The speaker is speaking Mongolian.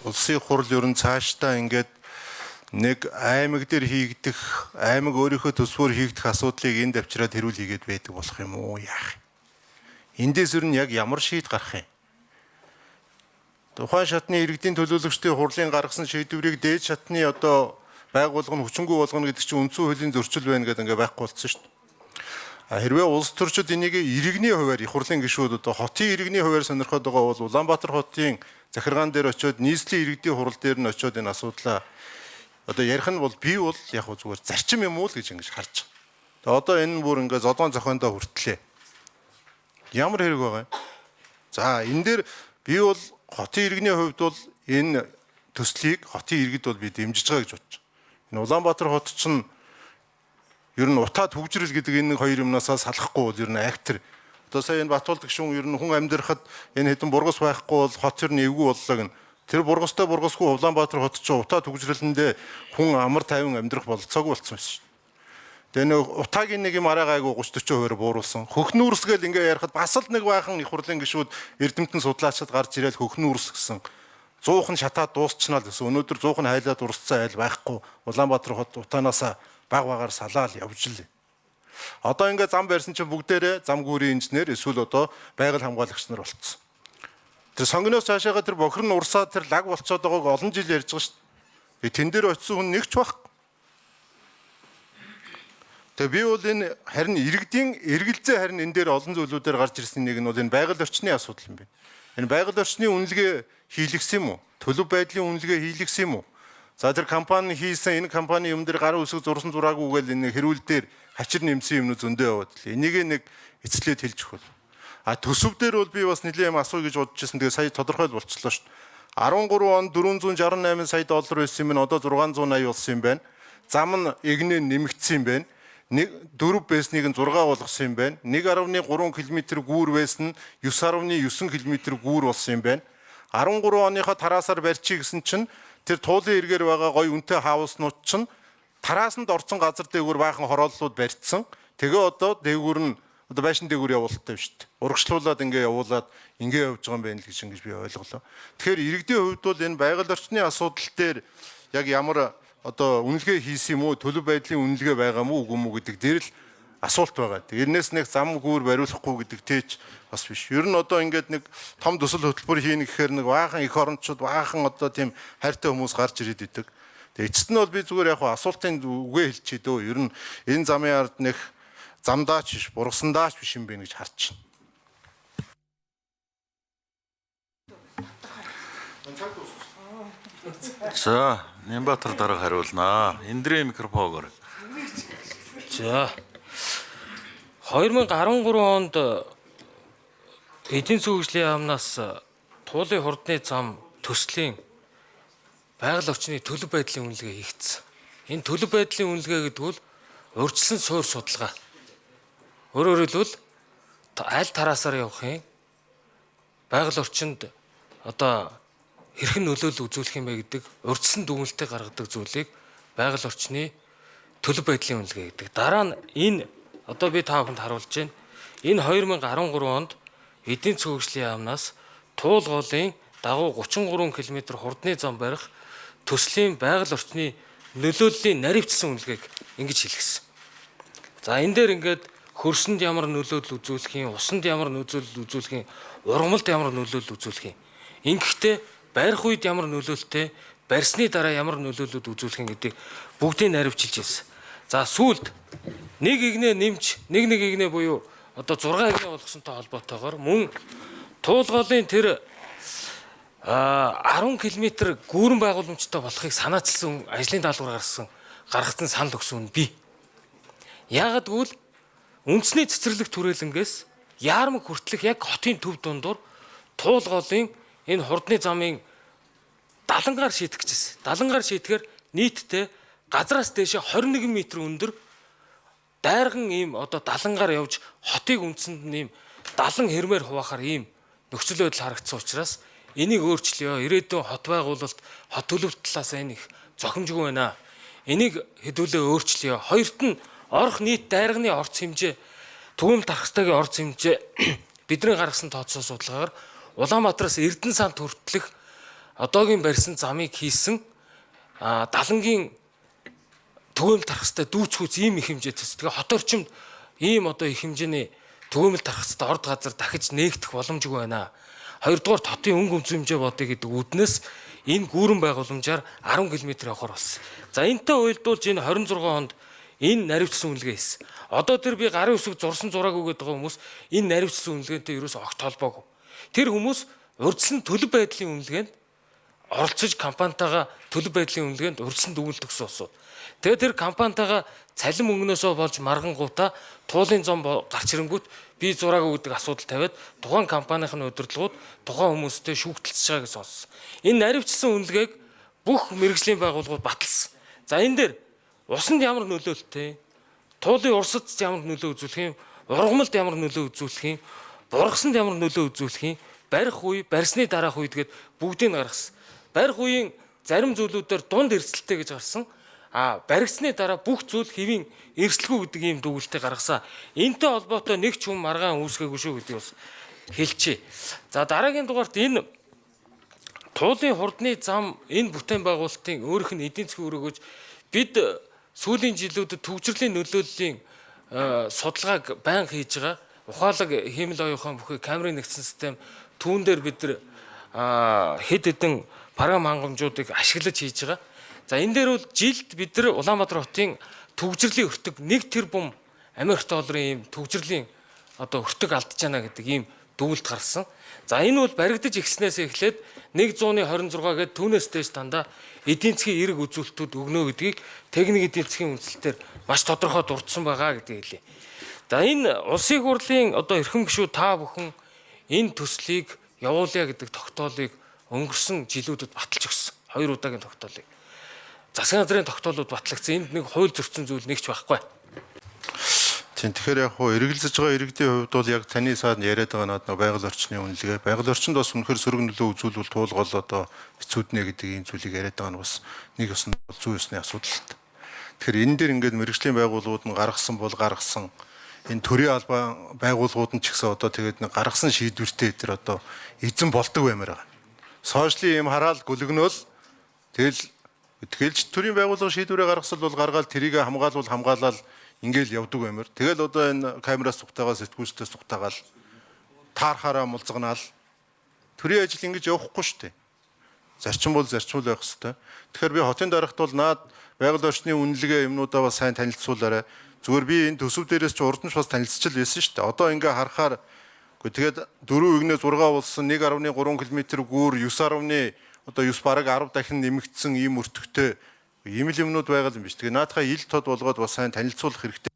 улсын хурал ер нь цаашдаа ингээд нэг аймаг дээр хийгдэх, аймаг өөрийнхөө төсвөр хийгдэх асуудлыг энэ давчраад хэрүүл хийгээд байдаг болох юм уу яах. Эндээс ер нь яг ямар шийд гарах юм. Тухайн шатны иргэдийн төлөөлөгчдийн хурлын гаргасан шийдвэрийг дээд шатны одоо байгууллага нь хүчингүй болгоно гэдэг чинь үндсэн хуулийн зөрчил байна гэдэг ингээ байхгүй болсон шүү дээ. Хэрвээ улс төрчид энийг иргэний хуваар их хурлын гишүүд одоо хотын иргэний хуваар сонирхоод байгаа бол Улаанбаатар хотын захиргаан дээр очиод нийслэлийн иргэдийн хурал дээр нь очиод энэ асуудлаа одоо ярих нь бол би бол яг зүгээр зарчим юм уу л гэж ингэж харж байгаа. Тэгээ одоо энэ бүр ингээ зодон зохиондоо хүртлээ. Ямар хэрэг байгаа юм? За энэ дээр би бол хотын иргэний хувьд бол энэ төслийг хотын иргэд бол би дэмжиж байгаа гэж бодож байна. Энэ Улаанбаатар хот чинь ер нь утаад хөгжрөл гэдэг энэ хоёр юмнасаа салахгүй бол ер нь актер. Одоо сая энэ Батуулдаг гүшүүн ер нь хүн амьдрахад энэ хэдэн бургас байхгүй бол хот ер нь эвгүй боллоо гэн. Тэр бургастай бургасгүй Улаанбаатар хот чинь утаад хөгжрөлөндөө хүн амар тайван амьдрах болцоогүй болцсон байсан шүү. Тэгээ нэг утаагийн нэг юм араагаагүй 30-40% бууруулсан. Хөхнүүрсгээл ингээ ярихад бас л нэг баахан их хурлын гишүүд эрдэмтэн судлаачид гарч ирээл хөхнүүрс гэсэн. 100хан шатаад дуусчнаа л гэсэн. Өнөөдөр 100хан хайлаад урсцсан айл байхгүй. Улаанбаатар хот утаанаасаа баг салаал явж л. Одоо ингээ зам барьсан чинь бүгдээрээ зам гүүрийн инженер эсвэл одоо байгаль хамгаалагч нар болцсон. Тэр сонгоноос цаашаага тэр бохир нь урсаад тэр лаг болцоод байгааг олон жил ярьж байгаа шүү дээ. Тэн дээр очисон хүн нэгч байхгүй. Тэгээ би бол энэ харин иргэдийн эргэлзээ харин энэ дээр олон зүйлүүдээр гарч ирсэн нэг нь бол энэ байгаль орчны асуудал юм байна. Энэ байгаль орчны үнэлгээ хийлгсэн юм уу? Төлөв байдлын үнэлгээ хийлгсэн юм уу? За тэр компани хийсэн энэ компани юм дээр гарын үсэг зурсан зураагүйгээл энэ хэрүүл дээр хачир нэмсэн юмнууд зөндөө яваад л. Энийг нэг эцлээд хэлж өгөх. Төсөв дээр бол би бас нэлээд юм асуу гэж бодож байсан. Тэгээ сая тодорхойл болчихлоо шүү дээ. 13 онд 468 сая доллар байсан юм. Одоо 680 болсон юм байна. Зам нь эгнээ нэмэгдсэн юм байна. 4 байсныг нь 6 болгосон юм байна. 1.3 км гүүр байсан нь 9.9 км гүүр болсон юм байна. 13 оныхоо тараасаар барьчих гэсэн чинь тэр туулын эргээр байгаа гой үнэтэй хауснууд чинь тараасанд орсон газар дээгүүр баахан хорооллууд барьцсан. Тэгээ одоо дээгүүр нь одоо байшин дээгүүр явуултаа биш үү? Урагшлуулад ингээ явуулаад ингээ явж байгаа юм байна л гэж би ойлголоо. Тэгэхээр иргэдийн хувьд бол энэ байгаль орчны асуудал дээр яг ямар одоо үнэлгээ хийсэн юм уу, төлөв байдлын үнэлгээ байгаа мó үгүй мүү гэдэг дээр л асуулт байгаа. Тэрнээс нэг зам гүүр бариулахгүй гэдэг тээч бас биш. Ер нь одоо ингээд нэг том төсөл хөтөлбөр хийнэ гэхээр нэг баахан эх орончууд баахан одоо тийм хайртай хүмүүс гарч ирээд идэг. Тэгээ эцэст нь бол би зүгээр яг асуултын үгээ хэлчихээ дөө. Ер нь энэ замын ард нэг замдаач биш, бургасандаач биш юм бэ гэж харж байна. За, Нямбатар дарга хариулнаа. Эндрийн микрофоноор. За. 2013 онд эдийн засгийн хөгжлийн яамнаас туулын хурдны зам төслийн байгаль орчны төлөв байдлын үнэлгээ хийгдсэн. Энэ төлөв байдлын үнэлгээ гэдэг бол урьдчилан суур судалгаа. Өөрөөр хэлбэл аль тараасаар явах юм? Байгаль орчинд одоо хэрхэн нөлөөлөл үзүүлэх юм бэ гэдэг урьдчилан дүгнэлтийг гаргадаг зүйлийг байгаль орчны төлөв байдлын үнэлгээ гэдэг. Дараа нь энэ одоо би та бүхэнд харуулж байна. Энэ 2013 онд эдийн засгийн хөгжлийн яамнаас туул голын дагуу 33 км хурдны зам барих төслийн байгаль орчны нөлөөллийн наривчлсан үнэлгээг ингэж хэлгэсэн. За энэ дээр ингээд хөрсөнд ямар нөлөөлөл үзүүлэх юм, усанд ямар нөлөөлөл үзүүлэх юм, ургамалд ямар нөлөөлөл үзүүлэх юм. Ингэхдээ барих үед ямар нөлөөлөлтэй, барьсны дараа ямар нөлөөлөлд үзүүлэх юм гэдэг бүгдийг наривчилж ирсэн. За сүүлд нэг игнээ нэмж, нэг игнээ буюу одоо 6 игнээ болгосонтой холбоотойгоор мөн туулгалын тэр 10 км гүүрэн байгууламжтай болохыг санаачилсан ажлын даалгавар гаргасан санал өгсөн би. Яагад гэвэл үндэсний цэцэрлэг түрээлэнгээс яармаг хүртэлх яг хотын төв дундуур туулгалын энэ хурдны замын далангаар шийдэх гэжсэн. Далангаар шийдэхээр нийтдээ газраас дээшээ 21 м өндөр дайрган ийм одоо далангаар явж хотыг үндсэнд ийм далан хэрмээр хуваахаар ийм нөхцөл байдал харагдсан учраас энийг өөрчлөё. Ирээдүйн хот байгуулалт, хот төлөвт талаас энэ их зохимжгүй байна. Энийг хэдүүлээ өөрчлөё. Хоёрт нь орох нийт дайрганы орц хэмжээ, төвөм тархастайгийн орц хэмжээ бидний гаргасан тооцоо судалгаагаар Улаанбаатараас Эрдэнэ санд хүртэлх одоогийн барьсан замыг хийсэн далангийн төгөөмөл тархастай дүүцхүүц ийм их хэмжээ төс. Тэгээ хот орчимд ийм одоо их хэмжээний төгөөмөл тархастай орд газар дахиж нээгдэх боломжгүй байна. Хоёрдугаар хотын өнгө өмцөн хэмжээ бодъё гэдэг үүднээс энэ гүүрэн байгууламжаар 10 км явахаар болсон. За энэтэй уялдуулж энэ 26 хонд энэ наривчсан үнэлгээ хийсэн. Одоо тэр би гарын үсэг зурсан зураагүй гэдэг хүмүүс энэ наривчсан үнэлгээтэй ерөөсөө огт холбоогүй. Тэр хүмүүс урьдчилан төлөв байдлын үнэлгээнд оролцож компанитайгаа төлөв байдлын үнэлгээнд урьдчилан дүгнэлт өгсөн усууд. Тэгээд тэр компанитайгаа цалин мөнгнөөсөө болж маргангуудаа туулын зам гарч ирэнгүүт би зураагүй гэдэг асуудал тавиад тухайн компанийн удирдлагууд тухайн хүмүүстэй шүүгтэлцэж байгааг сонссон. Энэ наривчсан үнэлгээг бүх мэрэгжлийн байгууллагууд баталсан. За энэ дээр усанд ямар нөлөөлттэй, туулын урсад ямар нөлөө үзүүлэх юм, ургамалд ямар нөлөө үзүүлэх юм, бургасанд ямар нөлөө үзүүлэх юм, барих үе, барьсны дараах үед гээд бүгдийг гаргасан. Барих үеийн зарим зүйлүүдээр дунд эрсдэлтэй гэж гарсан. Баригдсны дараа бүх зүйл хэвийн эрсэлгүй гэдэг ийм дүгнэлтийг гаргасан. Энтэй холбоотой нэг ч хүн маргаан үүсгээгүй шүү гэдгийг бас хэлчихье. За дараагийн дугаарт энэ туулын хурдны зам энэ бүтээн байгуулалтын өөрийнх нь эдийн засгийн өрөөгөж бид сүүлийн жилүүдэд төвчрлийн нөлөөллийн судалгааг байнга хийж байгаа. Ухаалаг хиймэл оюухан бүхий камерын нэгдсэн систем түүн дээр бид хэд хэдэн програм хангамжуудыг ашиглаж хийж байгаа. За энэ дээр бол жилд бид нар Улаанбаатар хотын төгжрлийн өртөг 1 тэрбум Америк долларын ийм төгжрлийн одоо өртөг алдж байна гэдэг ийм дүгнэлт гарсан. За энэ бол баригдаж ихснээс эхлээд 126 гээд түүнээс дээш дандаа эдийн засгийн эрг үзүүлэлтүүд өгнө гэдгийг техник эдийн засгийн үндэслэлээр маш тодорхой дурдсан байгаа гэдгийг хэлье. За энэ улсын хурлын одоо эрхэм гишүүд та бүхэн энэ төслийг явуулъя гэдэг тогтоолыг өнгөрсөн жилүүдэд баталж өгсөн. 2 удаагийн тогтоолыг. Засгийн газрын тогтоолууд батлагдсан. Энд нэг хууль зөрчсөн зүйл нэг ч байхгүй. Тийм тэгэхээр яг хуу эргэлзэж байгаа иргэдийн хувьд бол яг таны саад яриад байгаа нэг байгаль орчны үнэлгээ. Байгаль орчинд бас үнэхээр сөрөг нөлөө үзүүлвэл туулгол одоо хэцүүднэ гэдэг ийм зүйлийг яриад байгаа нь бас нэг ёсны зүй ёсны асуудал л та. Тэгэхээр энэ дээр ингээд мэрэгжлийн байгууллагууд нь гаргасан бол гаргасан энэ төрийн албан байгууллагууд нь ч гэсэн одоо тэгээд нэг гаргасан шийдвэртэй тэр одоо эзэн болдог баймаар байгаа. Сошиалын юм хараал гөлгнөөл Тэгэлж төрийн байгууллага шийдвэрээ гаргасал бол гаргаад тэрийг хамгаалал ингээл явдаг баймаар. Тэгэл одоо энэ камераас цугтаагаал сэтгүүлчдээс цугтаагаал таархаараа мулцганаал төрийн ажил ингэж явахгүй шүү дээ. Зарчим бол зарчмал байх хэрэгтэй. Тэгэхээр би хотын дарагт бол наад байгаль орчны үнэлгээ юмнуудаа бас сайн танилцуулаарай. Зүгээр би энэ төсөв дээрээс ч урд нь бас танилцчил байсан шүү дээ. Одоо ингээ харахаар тэгээд 4.6 болсон 1.3 км гүүр 9.9 одоо 9 бараг 10 дахин нэмэгдсэн ийм өртөгтэй ийм л юмнууд байгаа юм биш. Тэгээ наадхаа ил тод болгоод бас сайн танилцуулах хэрэгтэй.